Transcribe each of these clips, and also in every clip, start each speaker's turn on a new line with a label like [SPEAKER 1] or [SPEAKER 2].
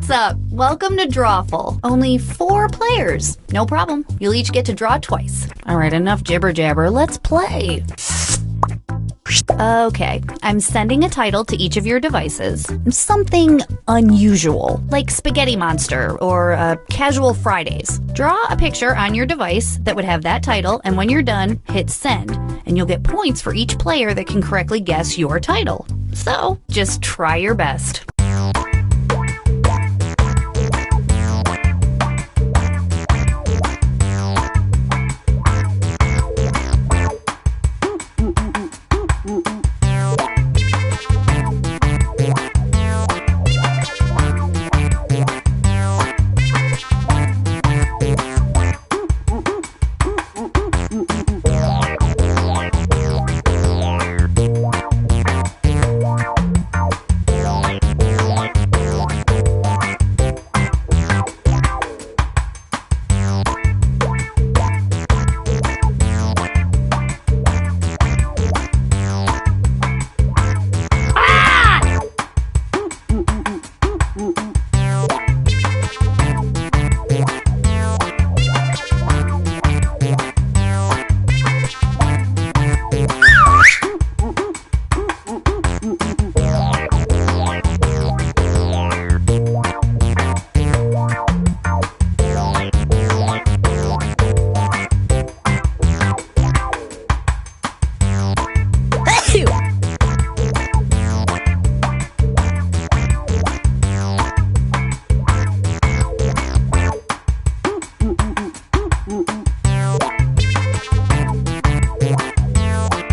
[SPEAKER 1] What's up? Welcome to Drawful. Only 4 players. No problem. You'll each get to draw twice. All right, enough jibber jabber. Let's play. Okay, I'm sending a title to each of your devices. Something unusual, like Spaghetti Monster or Casual Fridays. Draw a picture on your device that would have that title, and when you're done, hit send, and you'll get points for each player that can correctly guess your title. So, just try your best.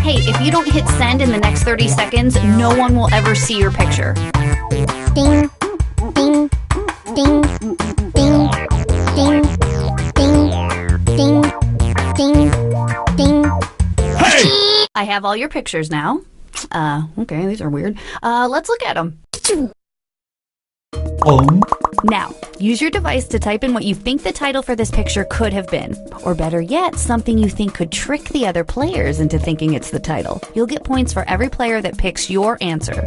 [SPEAKER 1] Hey, if you don't hit send in the next 30 seconds, no one will ever see your picture.
[SPEAKER 2] Ding, ding, ding, ding, ding, ding, ding, ding, ding.
[SPEAKER 1] Hey! I have all your pictures now. Okay, these are weird. Let's look at them. Now, use your device to type in what you think the title for this picture could have been. Or better yet, something you think could trick the other players into thinking it's the title. You'll get points for every player that picks your answer.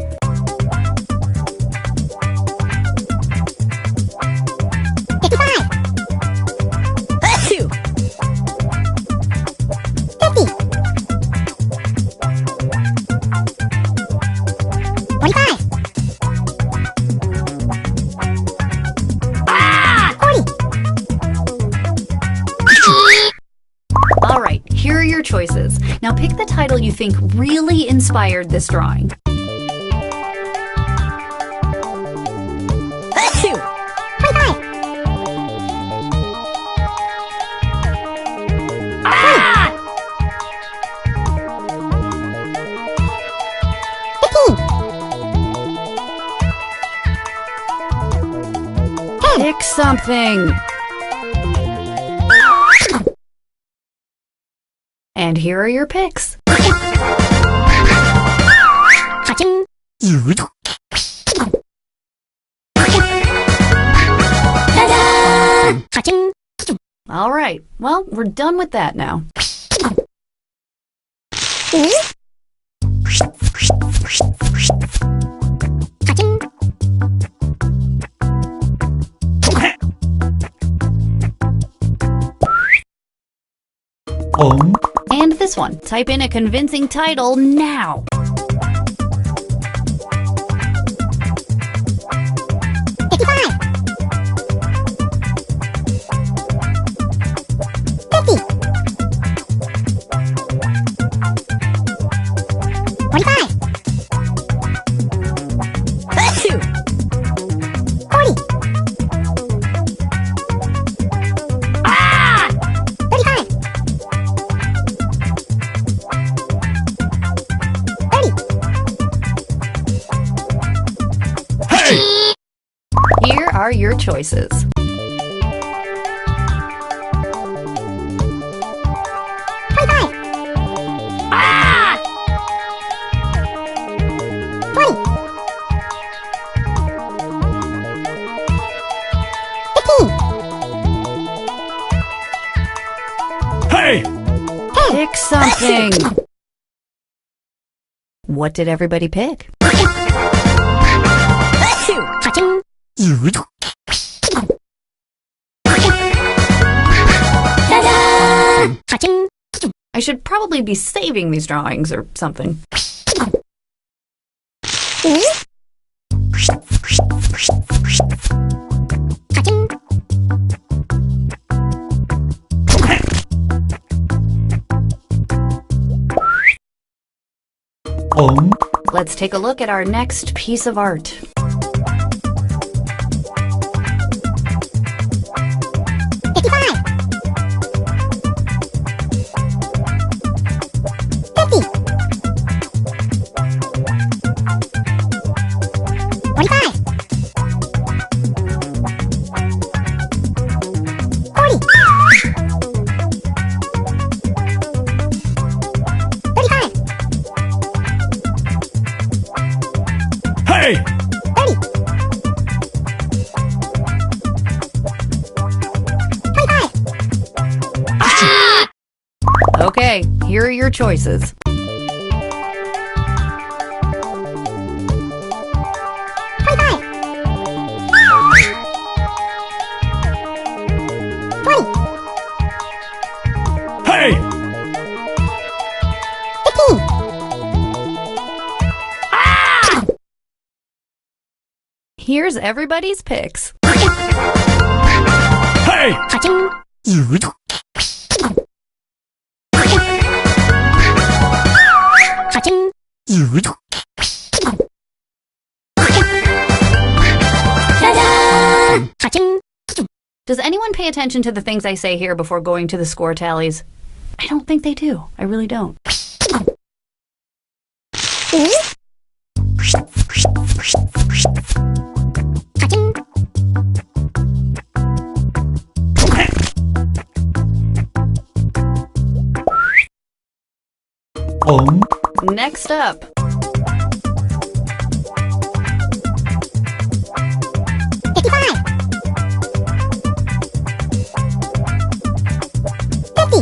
[SPEAKER 1] Alright, here are your choices. Now pick the title you think really inspired this drawing. Pick something! And here are your picks. All right, well, we're done with that now. And this one. Type in a convincing title now. Here are your choices.
[SPEAKER 2] Hey!
[SPEAKER 1] Pick something. What did everybody pick?
[SPEAKER 2] Ka-ching.
[SPEAKER 1] I should probably be saving these drawings or something.
[SPEAKER 2] Ka-ching.
[SPEAKER 1] Let's take a look at our next piece of art.
[SPEAKER 2] 55. 50. 45. 40. 35. Hey! 30. 25.
[SPEAKER 1] Okay, here are your choices.
[SPEAKER 2] 25. 20.
[SPEAKER 3] Hey!
[SPEAKER 2] 15.
[SPEAKER 1] Here's everybody's picks.
[SPEAKER 3] Hey!
[SPEAKER 2] Ka-ching. Ka-ching. Ta-da! Ka-ching.
[SPEAKER 1] Does anyone pay attention to the things I say here before going to the score tallies? I don't think they do. I really don't.
[SPEAKER 2] Ka-ching.
[SPEAKER 1] Next up,
[SPEAKER 2] 55. 50.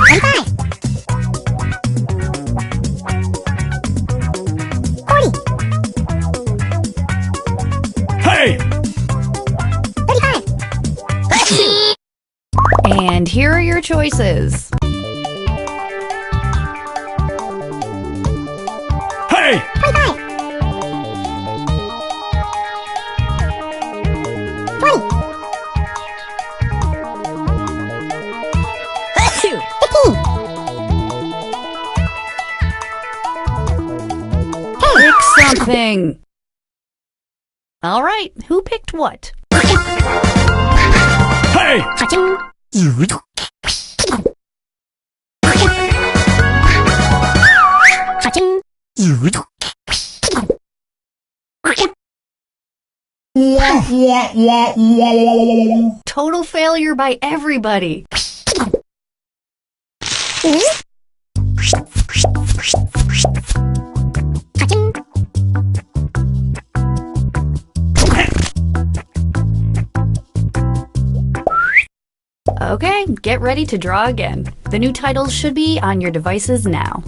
[SPEAKER 2] 25. 40.
[SPEAKER 3] Hey!
[SPEAKER 2] 35.
[SPEAKER 1] and here are your choices.
[SPEAKER 3] Hey!
[SPEAKER 2] 25. 20. 15.
[SPEAKER 1] Pick something. All right, who picked what?
[SPEAKER 3] Hey!
[SPEAKER 2] Ka-ching. Ka-ching.
[SPEAKER 1] Total failure by everybody.
[SPEAKER 2] Ka-ching.
[SPEAKER 1] Okay, get ready to draw again. The new titles should be on your devices now.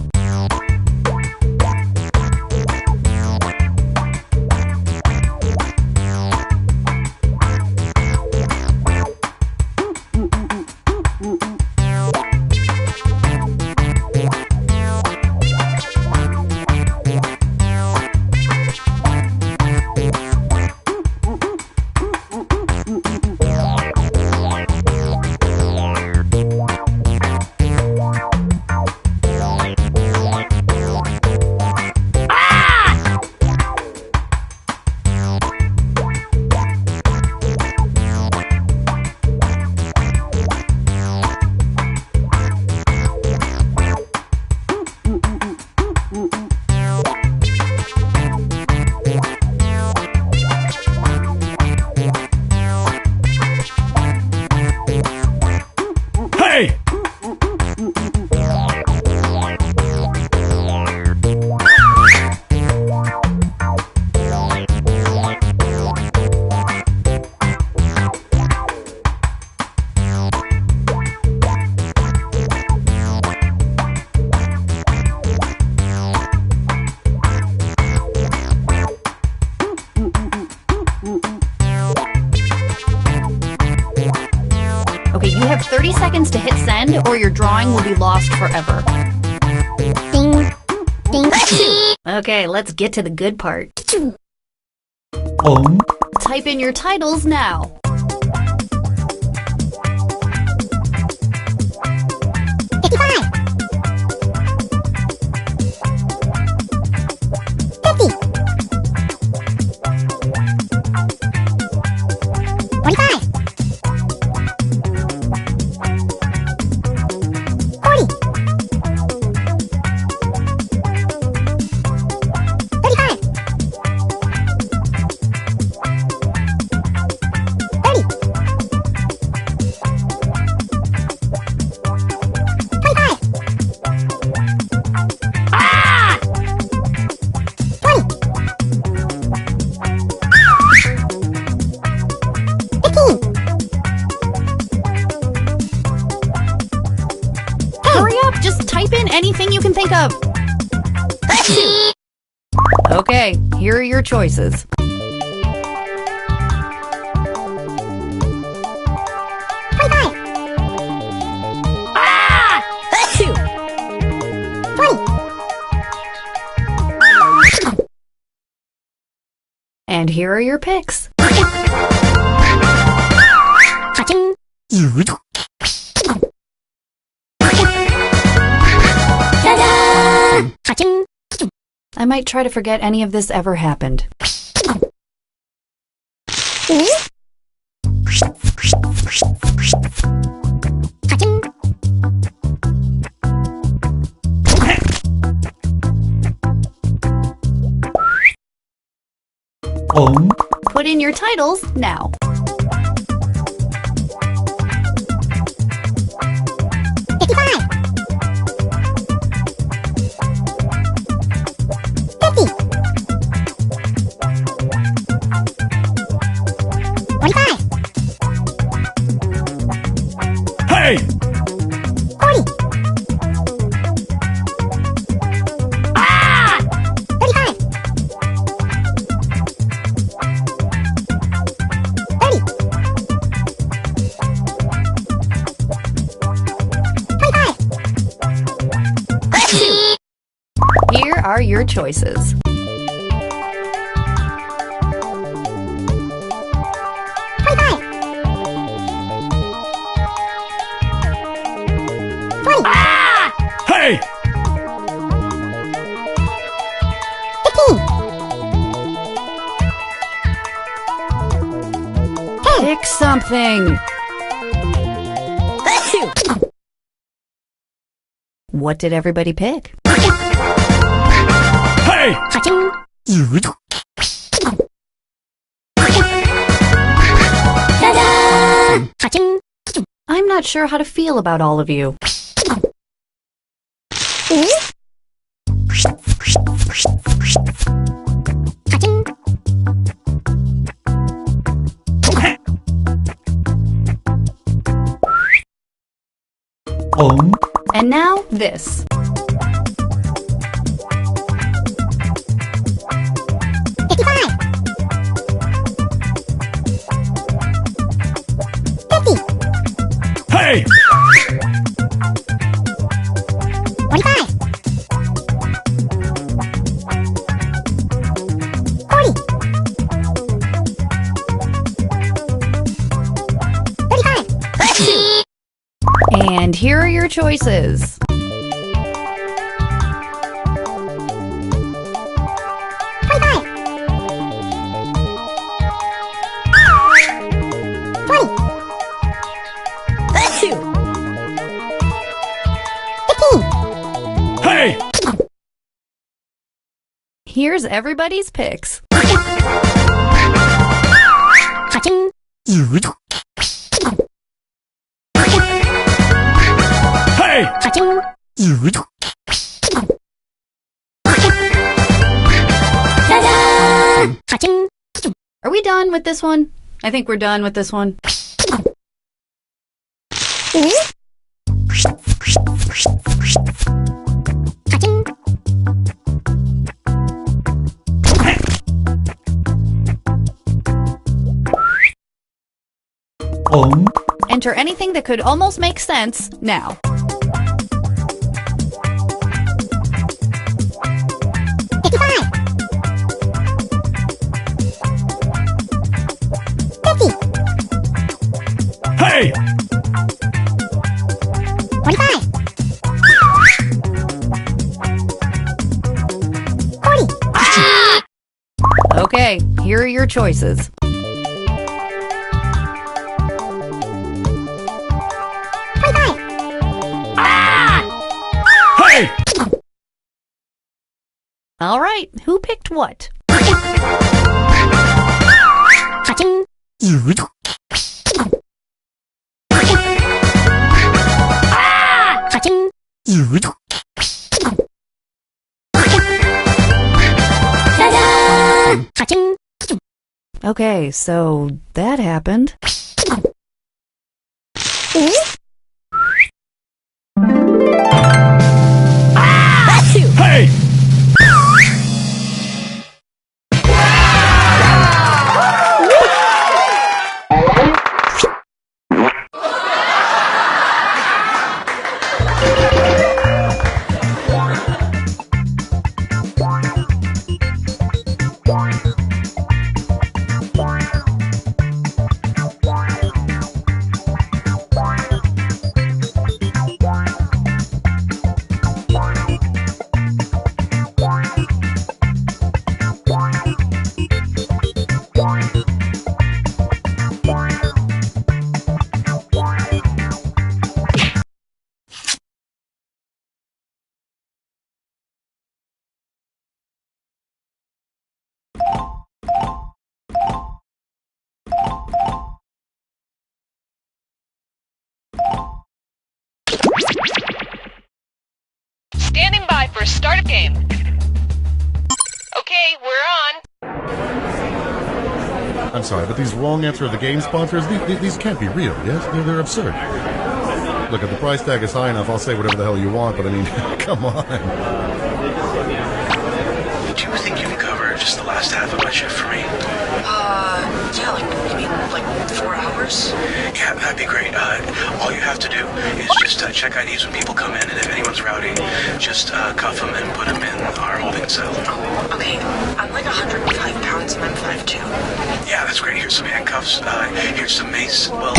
[SPEAKER 3] Hey!
[SPEAKER 1] seconds to hit send, or your drawing will be lost forever.
[SPEAKER 2] Ding. Ding.
[SPEAKER 1] Okay, let's get to the good part.
[SPEAKER 3] Um.
[SPEAKER 1] Type in your titles now.
[SPEAKER 2] 55. 50. 45. 40. 35. 30. 25. 20. 15.
[SPEAKER 1] Hurry up, just type in anything you can think of. Okay, here are your choices.
[SPEAKER 2] 25. 20.
[SPEAKER 1] And here are your picks.
[SPEAKER 2] Touching. Ta-da! Touching.
[SPEAKER 1] I might try to forget any of this ever happened.
[SPEAKER 2] Touching.
[SPEAKER 1] Put in your titles now.
[SPEAKER 2] 55. 50. 45.
[SPEAKER 3] Hey!
[SPEAKER 2] 40. 35. 30. 25.
[SPEAKER 1] Here are your choices.
[SPEAKER 2] 25. 20.
[SPEAKER 3] Hey!
[SPEAKER 2] 15. 10.
[SPEAKER 1] Pick something. What did everybody pick?
[SPEAKER 3] Hey!
[SPEAKER 2] Touching. Ta-da! Touching.
[SPEAKER 1] I'm not sure how to feel about all of you.
[SPEAKER 2] Touching.
[SPEAKER 1] And now this.
[SPEAKER 2] 55. 50.
[SPEAKER 3] Hey!
[SPEAKER 2] 45. 40. 35.
[SPEAKER 1] And here are your choices.
[SPEAKER 2] 25. 20. 15.
[SPEAKER 3] Hey!
[SPEAKER 1] Here's everybody's picks.
[SPEAKER 2] Touching.
[SPEAKER 3] Hey!
[SPEAKER 2] Touching. Ta-da! Touching.
[SPEAKER 1] Are we done with this one? I think we're done with this one.
[SPEAKER 2] Touching.
[SPEAKER 3] On.
[SPEAKER 1] And enter anything that could almost make sense now.
[SPEAKER 3] Hey!
[SPEAKER 2] 45. 40.
[SPEAKER 1] Okay, here are your choices.
[SPEAKER 2] 25.
[SPEAKER 3] Hey!
[SPEAKER 1] All right, who picked what?
[SPEAKER 2] Cha-ching. Cha-ching. Ta-da! Cha-ching.
[SPEAKER 1] Okay, so that happened.
[SPEAKER 3] Hey!
[SPEAKER 4] Standing by for start of game. Okay, we're on.
[SPEAKER 5] I'm sorry, but these wrong answer of the game sponsors, these can't be real, yes? They're absurd. Look, if the price tag is high enough, I'll say whatever the hell you want, but I mean, come on.
[SPEAKER 6] Do you think you can cover just the last half of my shift for me?
[SPEAKER 7] Yeah, like, you mean, like, 4 hours?
[SPEAKER 6] Yeah, that'd be great. All you have to do is just check IDs when people come in, and if anyone's rowdy, just cuff them and put them in our holding cell.
[SPEAKER 7] Oh, okay. I'm like 105 pounds and I'm 5'2".
[SPEAKER 6] Yeah, that's great. Here's some handcuffs. Here's some mace. Well...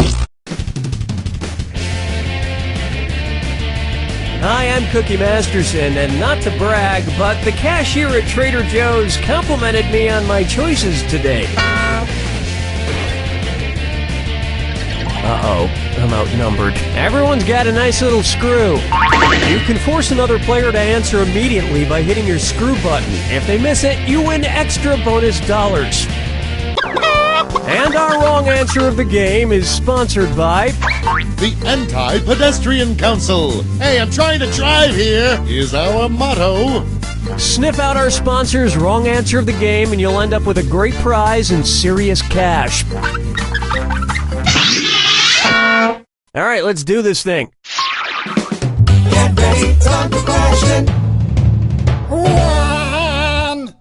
[SPEAKER 8] Hi, I'm Cookie Masterson, and not to brag, but the cashier at Trader Joe's complimented me on my choices today. Uh-oh, I'm outnumbered. Everyone's got a nice little screw. You can force another player to answer immediately by hitting your screw button. If they miss it, you win extra bonus dollars. And our wrong answer of the game is sponsored by...
[SPEAKER 5] The Anti-Pedestrian Council. Hey, I'm trying to drive here, is our motto.
[SPEAKER 8] Sniff out our sponsor's wrong answer of the game and you'll end up with a great prize and serious cash. All right, let's do this thing.
[SPEAKER 9] Get ready, time for question 1.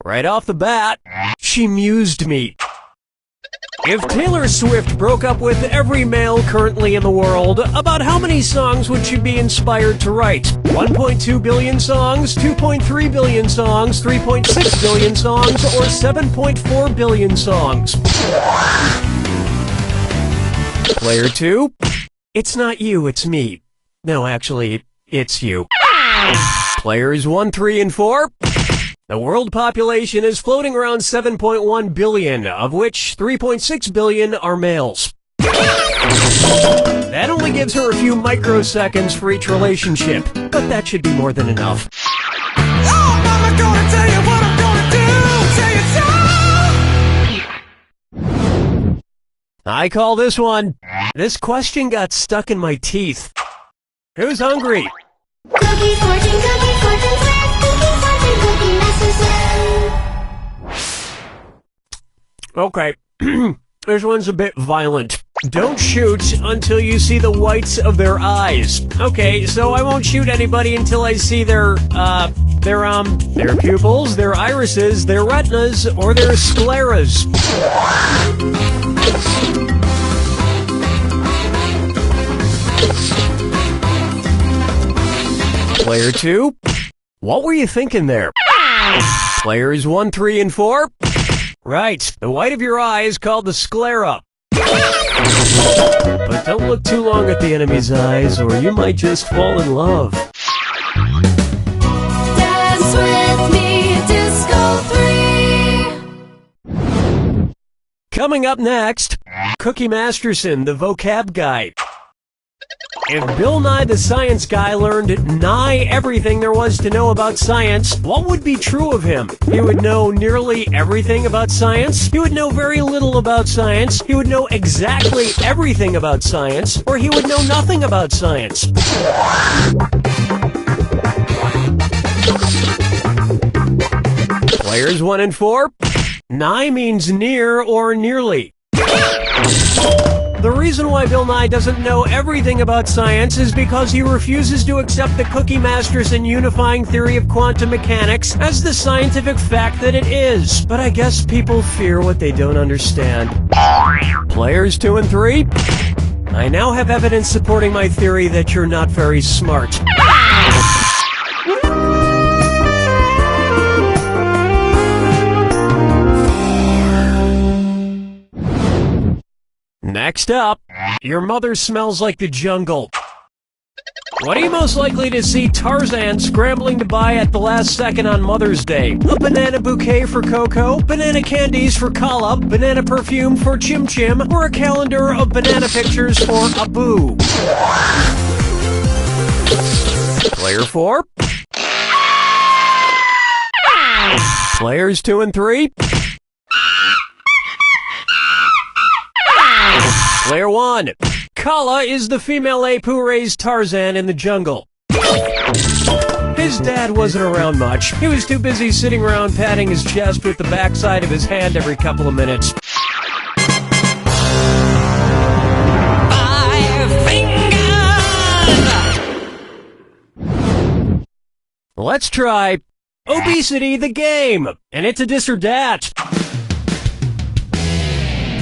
[SPEAKER 8] Right off the bat, she mused me. If Taylor Swift broke up with every male currently in the world, about how many songs would she be inspired to write? 1.2 billion songs, 2.3 billion songs, 3.6 billion songs, or 7.4 billion songs? Player 2, it's not you, it's me. No, actually, it's you. Players 1, 3, and 4, the world population is floating around 7.1 billion, of which 3.6 billion are males. That only gives her a few microseconds for each relationship, but that should be more than enough.
[SPEAKER 9] Oh, mama, gonna tell you what I'm gonna do. Tell you so.
[SPEAKER 8] I call this one. This question got stuck in my teeth. Who's hungry?
[SPEAKER 2] Cookie fortune, sweat. Cookie fortune, cookie master.
[SPEAKER 8] Okay, this one's a bit violent. Don't shoot until you see the whites of their eyes. Okay, so I won't shoot anybody until I see their pupils, their irises, their retinas, or their scleras. Player 2, what were you thinking there? Players 1, 3, and 4? Right, the white of your eye is called the sclera. But don't look too long at the enemy's eyes, or you might just fall in love.
[SPEAKER 2] Dance with me, Disco 3.
[SPEAKER 8] Coming up next, Cookie Masterson, the vocab guy. If Bill Nye the Science Guy learned nigh everything there was to know about science, what would be true of him? He would know nearly everything about science, he would know very little about science, he would know exactly everything about science, or he would know nothing about science. Players 1 and 4, nigh means near or nearly. The reason why Bill Nye doesn't know everything about science is because he refuses to accept the Cookie Masterson unifying theory of quantum mechanics as the scientific fact that it is. But I guess people fear what they don't understand. Players 2 and 3, I now have evidence supporting my theory that you're not very smart. Next up, your mother smells like the jungle. What are you most likely to see Tarzan scrambling to buy at the last second on Mother's Day? A banana bouquet for Coco, banana candies for Kala, banana perfume for Chim Chim, or a calendar of banana pictures for Abu? Player 4. Players 2 and 3. Player 1. Kala is the female ape who raised Tarzan in the jungle. His dad wasn't around much. He was too busy sitting around patting his chest with the backside of his hand every couple of minutes.
[SPEAKER 9] 5 fingers!
[SPEAKER 8] Let's try Obesity the game, and it's a dis or dat.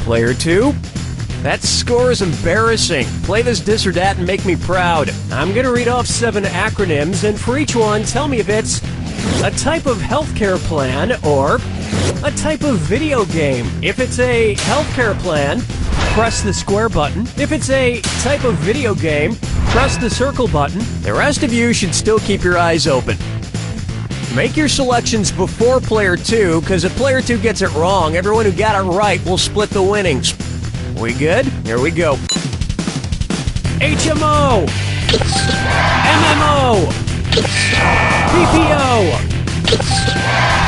[SPEAKER 8] Player 2. That score is embarrassing. Play this dis or dat and make me proud. I'm gonna read off 7 acronyms, and for each one, tell me if it's a type of healthcare plan or a type of video game. If it's a healthcare plan, press the square button. If it's a type of video game, press the circle button. The rest of you should still keep your eyes open. Make your selections before Player 2, because if Player 2 gets it wrong, everyone who got it right will split the winnings. We good? Here we go. HMO, MMO, PPO,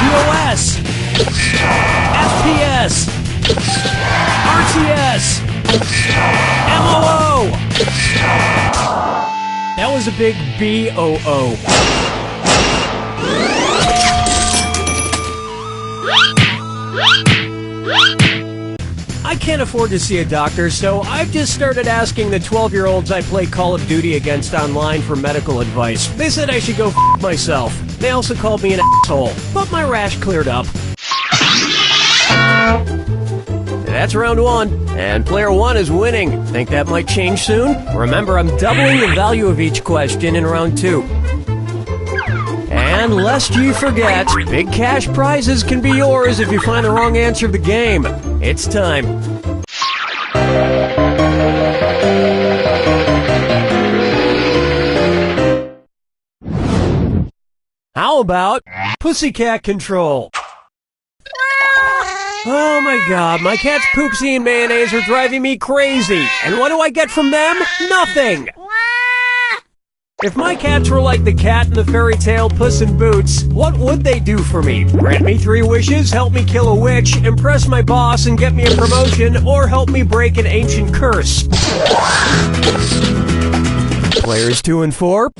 [SPEAKER 8] DOS, FPS, RTS, MOO. That was a big BOO. I can't afford to see a doctor, so I've just started asking the 12-year-olds I play Call of Duty against online for medical advice. They said I should go f*** myself. They also called me an asshole, but my rash cleared up. That's round 1, and Player 1 is winning. Think that might change soon? Remember, I'm doubling the value of each question in round 2. And lest you forget, big cash prizes can be yours if you find the wrong answer of the game. It's time. How about Pussycat Control? Oh my god, my cat's poopsie and mayonnaise are driving me crazy. And what do I get from them? Nothing! If my cats were like the cat in the fairy tale Puss in Boots, what would they do for me? Grant me 3 wishes, help me kill a witch, impress my boss and get me a promotion, or help me break an ancient curse? Players 2 and 4.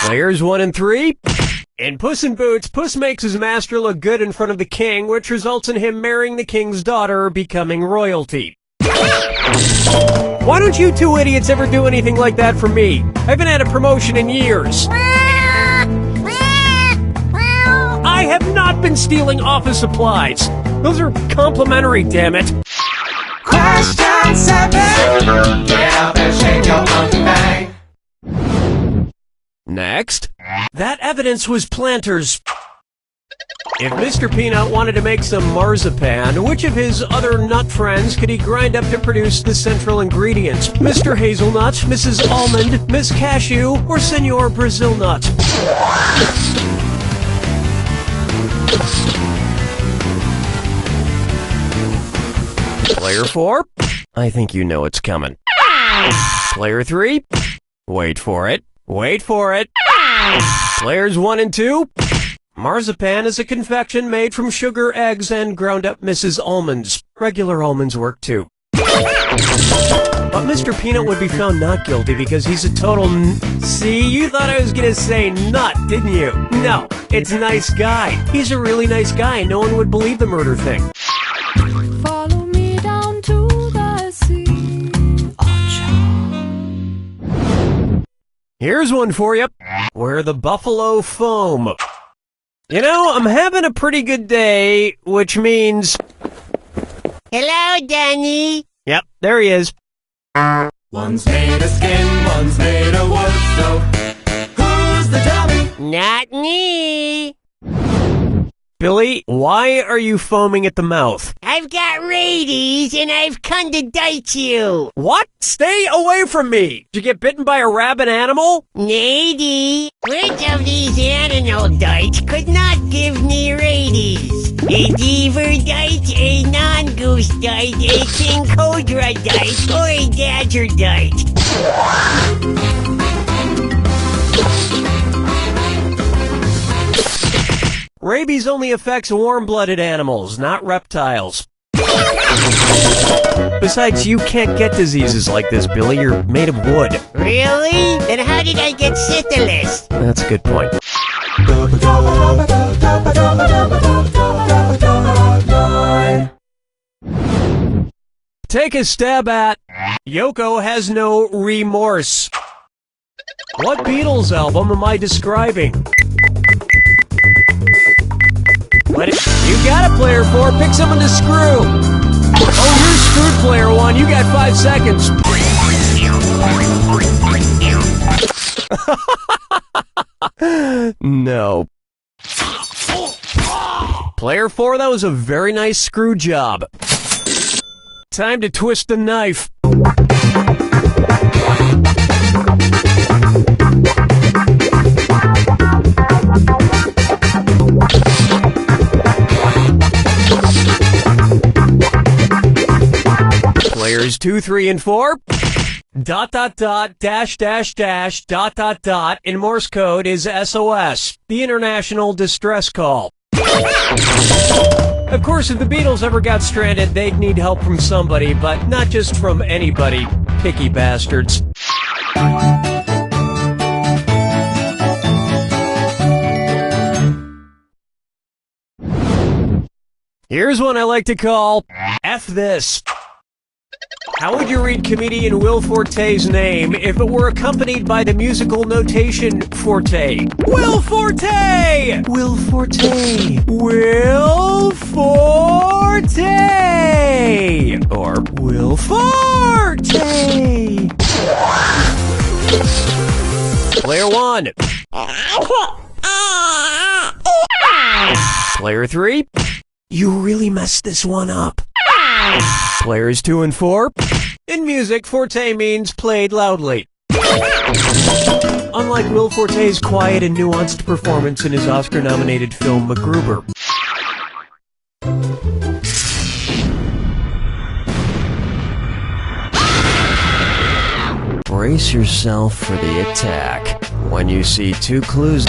[SPEAKER 8] Players 1 and 3. In Puss in Boots, Puss makes his master look good in front of the king, which results in him marrying the king's daughter, becoming royalty. Why don't you 2 idiots ever do anything like that for me? I haven't had a promotion in years. I have not been stealing office supplies. Those are complimentary, damn it.
[SPEAKER 9] Question 7. Get up and shake your monkey man.
[SPEAKER 8] Next. That evidence was Planters. If Mr. Peanut wanted to make some marzipan, which of his other nut friends could he grind up to produce the central ingredients? Mr. Hazelnut, Mrs. Almond, Miss Cashew, or Senor Brazil Nut? Player 4, I think you know it's coming. Player 3, wait for it. Wait for it. Players 1 and 2, marzipan is a confection made from sugar, eggs, and ground up Mrs. Almonds. Regular almonds work too. But Mr. Peanut would be found not guilty because he's a total See, you thought I was gonna say nut, didn't you? No, it's nice guy. He's a really nice guy and no one would believe the murder thing.
[SPEAKER 2] Follow me down to the sea.
[SPEAKER 8] Here's one for you. Where the buffalo foam. You know, I'm having a pretty good day, which means...
[SPEAKER 10] Hello, Danny.
[SPEAKER 8] Yep, there he is.
[SPEAKER 9] One's made of skin, one's made of wood, so who's the dummy?
[SPEAKER 10] Not me.
[SPEAKER 8] Billy, why are you foaming at the mouth?
[SPEAKER 10] I've got rabies and I've come to date you.
[SPEAKER 8] What? Stay away from me! Did you get bitten by a rabid animal?
[SPEAKER 10] Lady, which of these animal dites could not give me rabies? A beaver dite, a non-goose dite, a king cobra dite, or a badger dite?
[SPEAKER 8] Rabies only affects warm-blooded animals, not reptiles. Besides, you can't get diseases like this, Billy. You're made of wood.
[SPEAKER 10] Really? Then how did I get syphilis?
[SPEAKER 8] That's a good point. Take a stab at Yoko Has No Remorse. What Beatles album am I describing? You got a player 4, pick someone to screw. Oh, you're screwed, player 1, you got 5 seconds. No. Player 4, that was a very nice screw job. Time to twist the knife. Players 2, 3, and 4. ... .. in Morse code is SOS, the International Distress Call. Of course, if the Beatles ever got stranded, they'd need help from somebody, but not just from anybody. Picky bastards. Here's one I like to call F This. How would you read comedian Will Forte's name if it were accompanied by the musical notation Forte? Will Forte! Will Forte! Will Forte! Or Will Forte! Player 1. Player 3. You really messed this one up. Players 2 and 4. In music, Forte means played loudly. Unlike Will Forte's quiet and nuanced performance in his Oscar-nominated film MacGruber. Brace yourself for the attack. When you see 2 clues...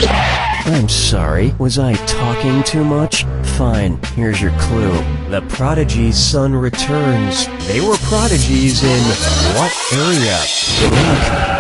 [SPEAKER 8] I'm sorry, was I talking too much? Fine, here's your clue. The prodigy's son returns. They were prodigies in what area? Good luck.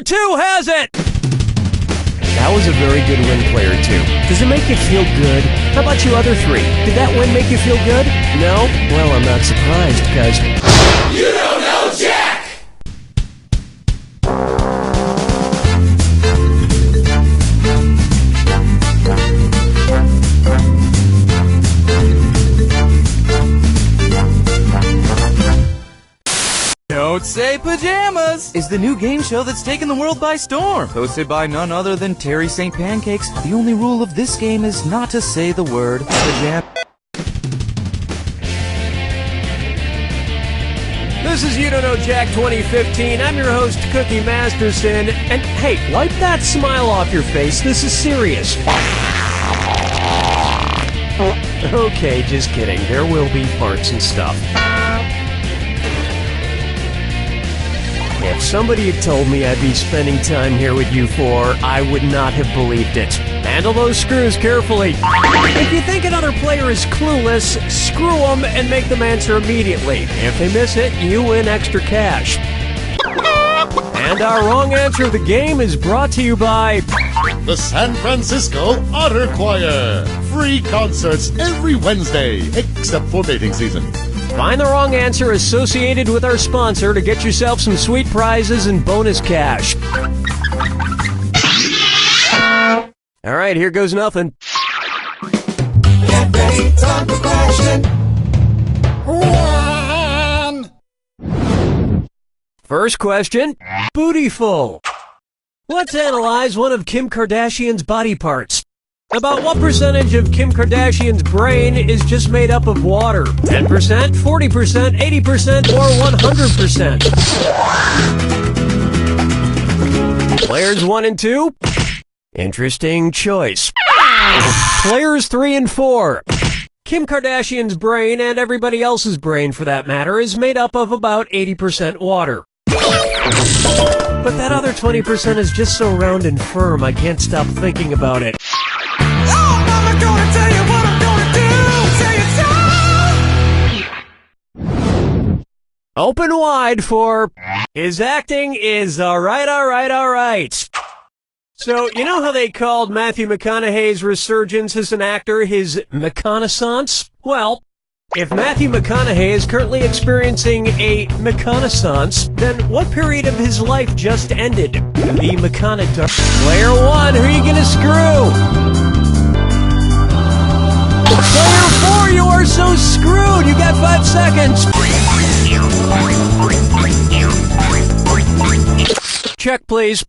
[SPEAKER 8] 2 has it! That was a very good win, player 2. Does it make you feel good? How about you other 3? Did that win make you feel good? No? Well, I'm not surprised, because...
[SPEAKER 9] You don't know Jack!
[SPEAKER 11] Don't Say Pajamas is the new game show that's taken the world by storm. Hosted by none other than Terry St. Pancakes. The only rule of this game is not to say the word pajama.
[SPEAKER 8] This is You Don't Know Jack 2015. I'm your host, Cookie Masterson. And hey, wipe that smile off your face. This is serious. Okay, just kidding. There will be farts and stuff. If somebody had told me I'd be spending time here with you four, I would not have believed it. Handle those screws carefully. If you think another player is clueless, screw them and make them answer immediately. If they miss it, you win extra cash. And our wrong answer of the game is brought to you by...
[SPEAKER 5] the San Francisco Otter Choir. Free concerts every Wednesday, except for mating season.
[SPEAKER 8] Find the wrong answer associated with our sponsor to get yourself some sweet prizes and bonus cash. All right, here goes nothing.
[SPEAKER 9] Get ready, time for question 1.
[SPEAKER 8] First question, Bootyful. Let's analyze one of Kim Kardashian's body parts. About what percentage of Kim Kardashian's brain is just made up of water? 10%, 40%, 80%, or 100%? Players 1 and 2? Interesting choice. Players 3 and 4. Kim Kardashian's brain, and everybody else's brain for that matter, is made up of about 80% water. But that other 20% is just so round and firm, I can't stop thinking about it. Open wide for his acting is alright. So, you know how they called Matthew McConaughey's resurgence as an actor his McConaissance? Well, if Matthew McConaughey is currently experiencing a McConaissance, then what period of his life just ended? The McConaissance. Player 1, who are you gonna screw? Player 4, you are so screwed! You got 5 seconds! Check, please.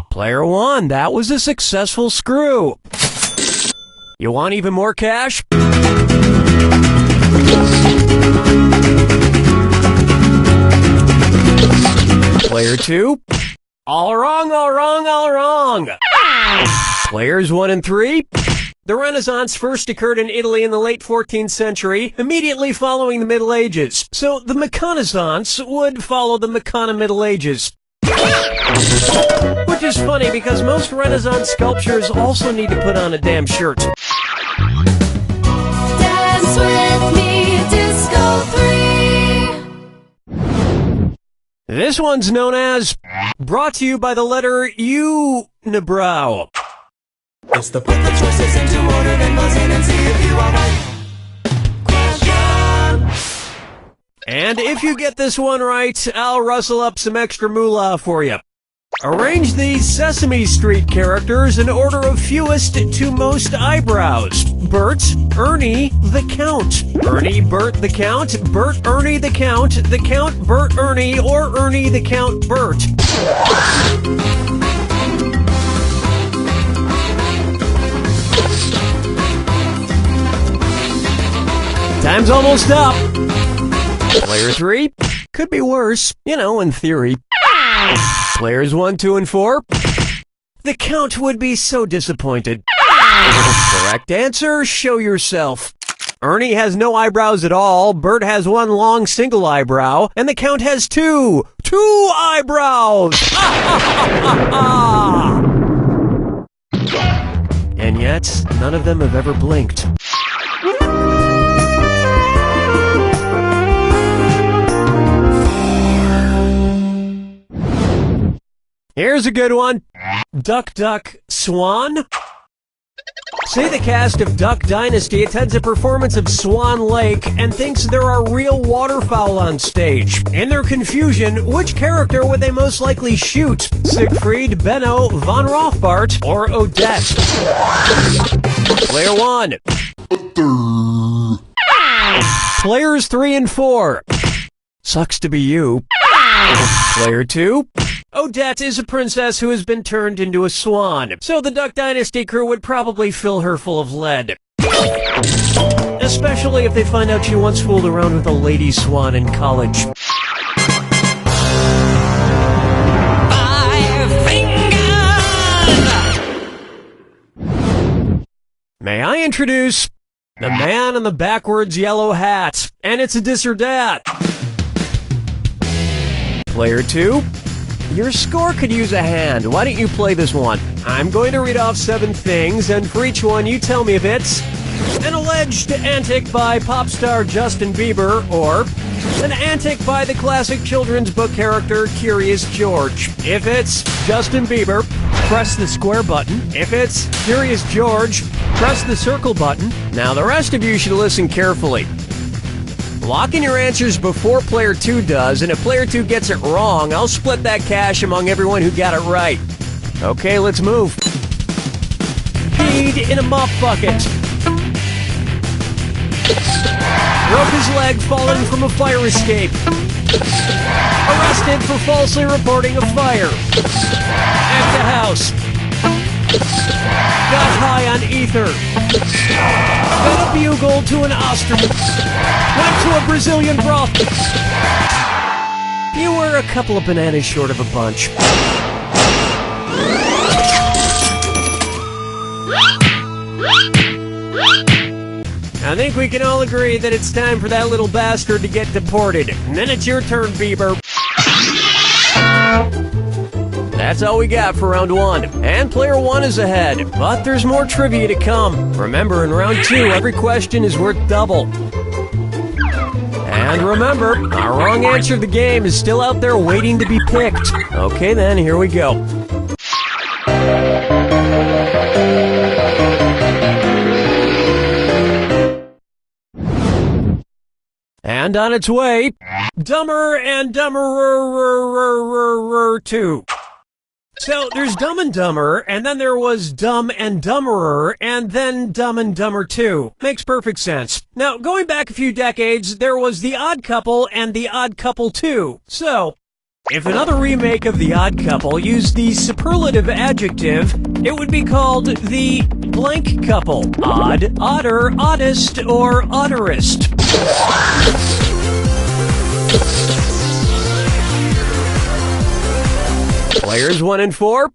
[SPEAKER 8] Player 1, that was a successful screw. You want even more cash? Player 2, all wrong. Players 1 and 3, the Renaissance first occurred in Italy in the late 14th century, immediately following the Middle Ages. So the McConaissance would follow the McCona Middle Ages. Which is funny because most Renaissance sculptures also need to put on a damn shirt.
[SPEAKER 2] Dance with me, Disco 3.
[SPEAKER 8] This one's known as brought to you by the letter Unibrow.
[SPEAKER 9] It's the put the choices into order, then buzz in and see if you are right. Question.
[SPEAKER 8] And if you get this one right, I'll rustle up some extra moolah for you. Arrange these Sesame Street characters in order of fewest to most eyebrows. Bert, Ernie, the Count. Ernie, Bert, the Count. Bert, Ernie, the Count. The Count, Bert, Ernie, or Ernie, the Count, Bert. Time's almost up. Player 3, could be worse, in theory. Players 1, 2, and 4, the Count would be so disappointed. Correct answer, show yourself. Ernie has no eyebrows at all, Bert has one long single eyebrow, and the Count has two eyebrows! And yet, none of them have ever blinked. Here's a good one. Duck, duck, swan. Say the cast of Duck Dynasty attends a performance of Swan Lake and thinks there are real waterfowl on stage. In their confusion, which character would they most likely shoot? Siegfried, Benno, Von Rothbart, or Odette? Player 1. Players 3 and 4. Sucks to be you. Player 2. Odette is a princess who has been turned into a swan, so the Duck Dynasty crew would probably fill her full of lead. Especially if they find out she once fooled around with a lady swan in college.
[SPEAKER 9] 5 fingers!
[SPEAKER 8] May I introduce the man in the backwards yellow hat, and it's a dis or dat. Player 2. Your score could use a hand. Why don't you play this one? I'm going to read off 7 things, and for each one, you tell me if it's an alleged antic by pop star Justin Bieber or an antic by the classic children's book character Curious George. If it's Justin Bieber, press the square button. If it's Curious George, press the circle button. Now, the rest of you should listen carefully. Lock in your answers before Player 2 does, and if Player 2 gets it wrong, I'll split that cash among everyone who got it right. Okay, let's move. Peed in a mop bucket. Broke his leg falling from a fire escape. Arrested for falsely reporting a fire. At the house. Got high on ether. Got a bugle to an ostrich. Went to a Brazilian broth. You were a couple of bananas short of a bunch. I think we can all agree that it's time for that little bastard to get deported. And then it's your turn, Bieber. That's all we got for round 1. And Player 1 is ahead. But there's more trivia to come. Remember, in round 2, every question is worth double. And remember, our wrong answer of the game is still out there waiting to be picked. Okay then, here we go. And on its way, Dumber and Dumberer 2. So, there's Dumb and Dumber, and then there was Dumb and Dumberer, and then Dumb and Dumber 2. Makes perfect sense. Now, going back a few decades, there was The Odd Couple and The Odd Couple 2. So, if another remake of The Odd Couple used the superlative adjective, it would be called The Blank Couple. Odd, odder, oddest, or odderest. Players 1 and 4.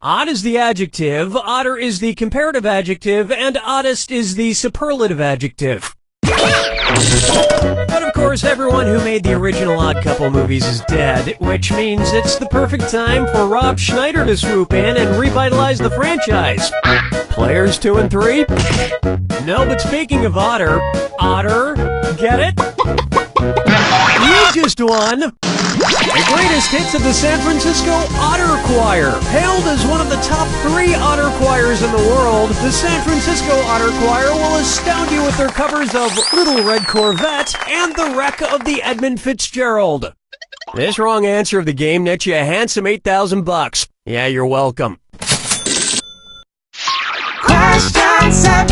[SPEAKER 8] Odd is the adjective, odder is the comparative adjective, and oddest is the superlative adjective. But of course, everyone who made the original Odd Couple movies is dead, which means it's the perfect time for Rob Schneider to swoop in and revitalize the franchise. Players 2 and 3. No, but speaking of otter, get it? You just won! The greatest hits of the San Francisco Otter Choir. Hailed as one of the top 3 otter choirs in the world, the San Francisco Otter Choir will astound you with their covers of Little Red Corvette and The Wreck of the Edmund Fitzgerald. This wrong answer of the game nets you a handsome $8,000. Yeah, you're welcome.
[SPEAKER 9] Question 7.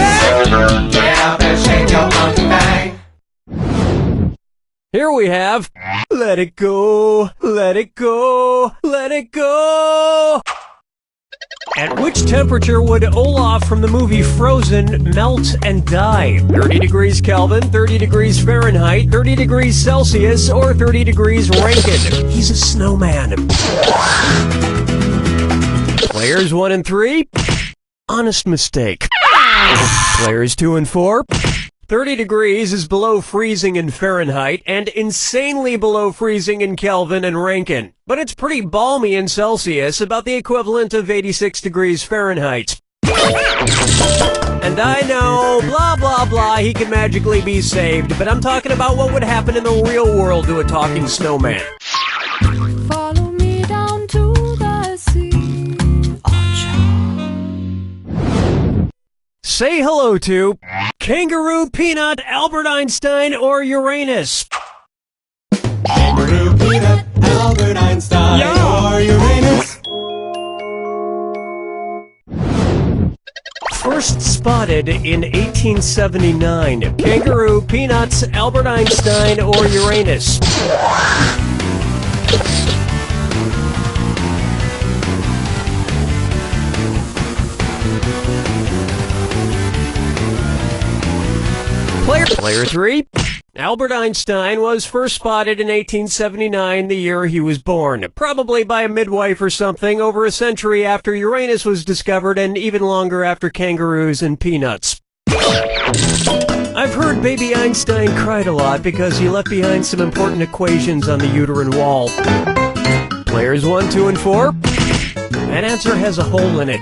[SPEAKER 9] Get up and shake your monkey bang.
[SPEAKER 8] Here we have, let it go, let it go, let it go. At which temperature would Olaf from the movie Frozen melt and die? 30 degrees Kelvin, 30 degrees Fahrenheit, 30 degrees Celsius, or 30 degrees Rankine? He's a snowman. Players 1 and 3, honest mistake. Players 2 and 4, 30 degrees is below freezing in Fahrenheit and insanely below freezing in Kelvin and Rankine. But it's pretty balmy in Celsius, about the equivalent of 86 degrees Fahrenheit. And I know, blah blah blah, he can magically be saved, but I'm talking about what would happen in the real world to a talking snowman.
[SPEAKER 2] Follow me down to the
[SPEAKER 8] Say hello to Kangaroo, Peanut, Albert Einstein, or Uranus.
[SPEAKER 9] Kangaroo, Peanut, Albert Einstein, or Uranus.
[SPEAKER 8] First spotted in 1879. Kangaroo, Peanuts, Albert Einstein, or Uranus. Player 3. Albert Einstein was first spotted in 1879, the year he was born. Probably by a midwife or something, over a century after Uranus was discovered and even longer after kangaroos and peanuts. I've heard baby Einstein cried a lot because he left behind some important equations on the uterine wall. Players 1, 2, and 4. That answer has a hole in it.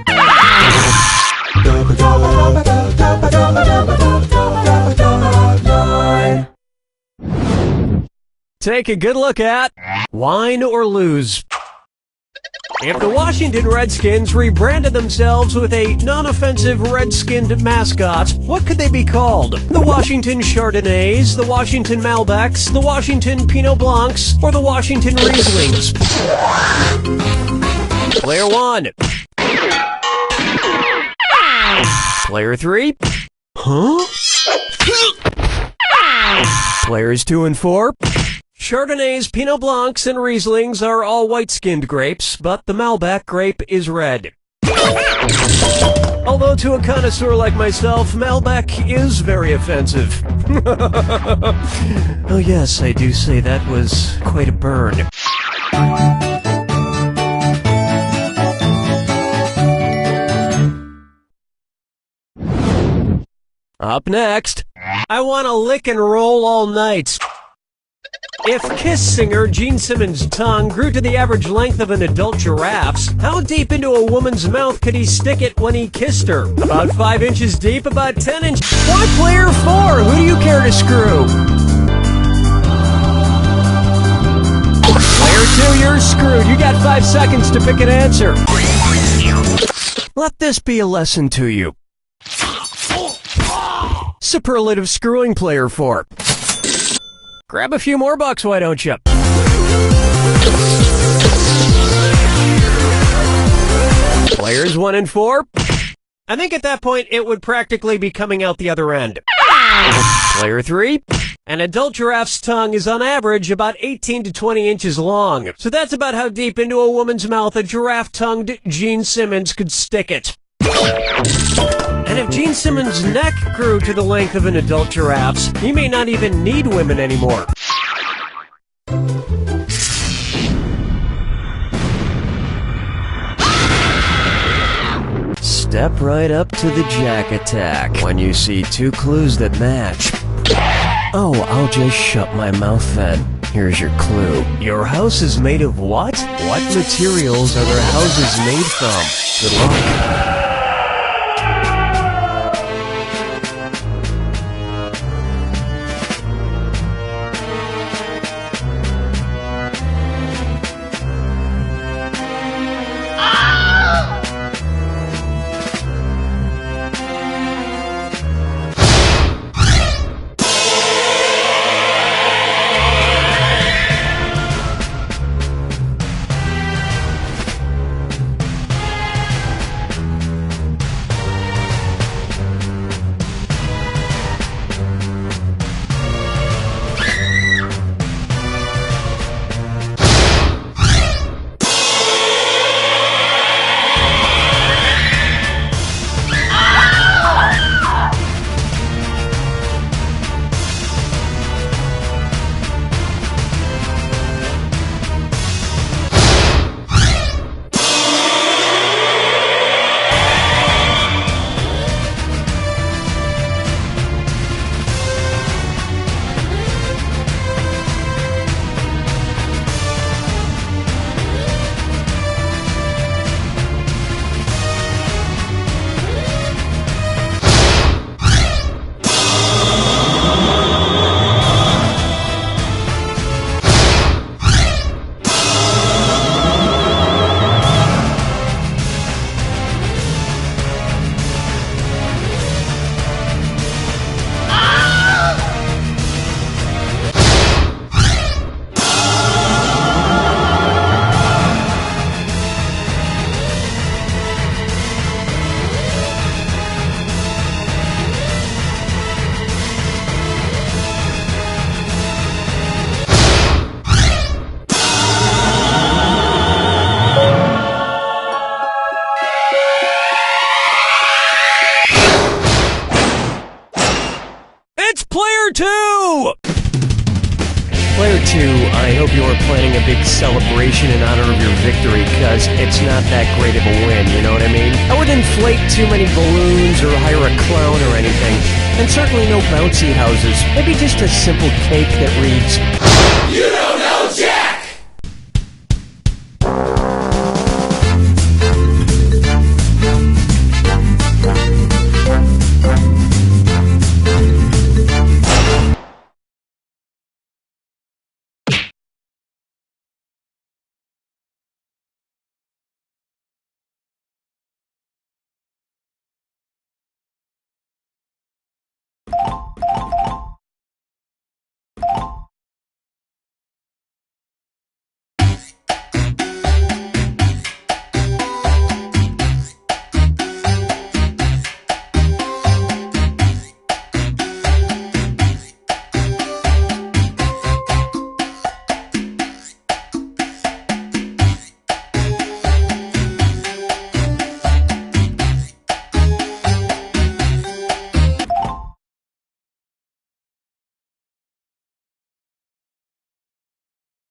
[SPEAKER 8] Take a good look at wine or lose. If the Washington Redskins rebranded themselves with a non-offensive red-skinned mascot, what could they be called? The Washington Chardonnays, the Washington Malbecs, the Washington Pinot Blancs, or the Washington Rieslings? Player 1. Player 3. Huh? Players 2 and 4. Chardonnays, Pinot Blancs, and Rieslings are all white-skinned grapes, but the Malbec grape is red. Although to a connoisseur like myself, Malbec is very offensive. Oh yes, I do say that was quite a burn. Up next, I want to lick and roll all night. If Kiss singer Gene Simmons' tongue grew to the average length of an adult giraffe's, how deep into a woman's mouth could he stick it when he kissed her? About 5 inches deep, about 10 inches. Why player 4? Who do you care to screw? Player 2, you're screwed. You got 5 seconds to pick an answer. Let this be a lesson to you. Superlative screwing player 4. Grab a few more bucks, why don't you? Players 1 and 4. I think at that point it would practically be coming out the other end. Player 3. An adult giraffe's tongue is on average about 18 to 20 inches long. So that's about how deep into a woman's mouth a giraffe-tongued Gene Simmons could stick it. And if Gene Simmons' neck grew to the length of an adult giraffe's, he may not even need women anymore. Step right up to the Jack Attack when you see 2 clues that match. Oh, I'll just shut my mouth then. Here's your clue. Your house is made of what? What materials are their houses made from? Good luck. 2! Player 2, I hope you are planning a big celebration in honor of your victory, cause it's not that great of a win, you know what I mean? I wouldn't inflate too many balloons or hire a clown or anything. And certainly no bouncy houses. Maybe just a simple cake that reads, "You don't know Jack!"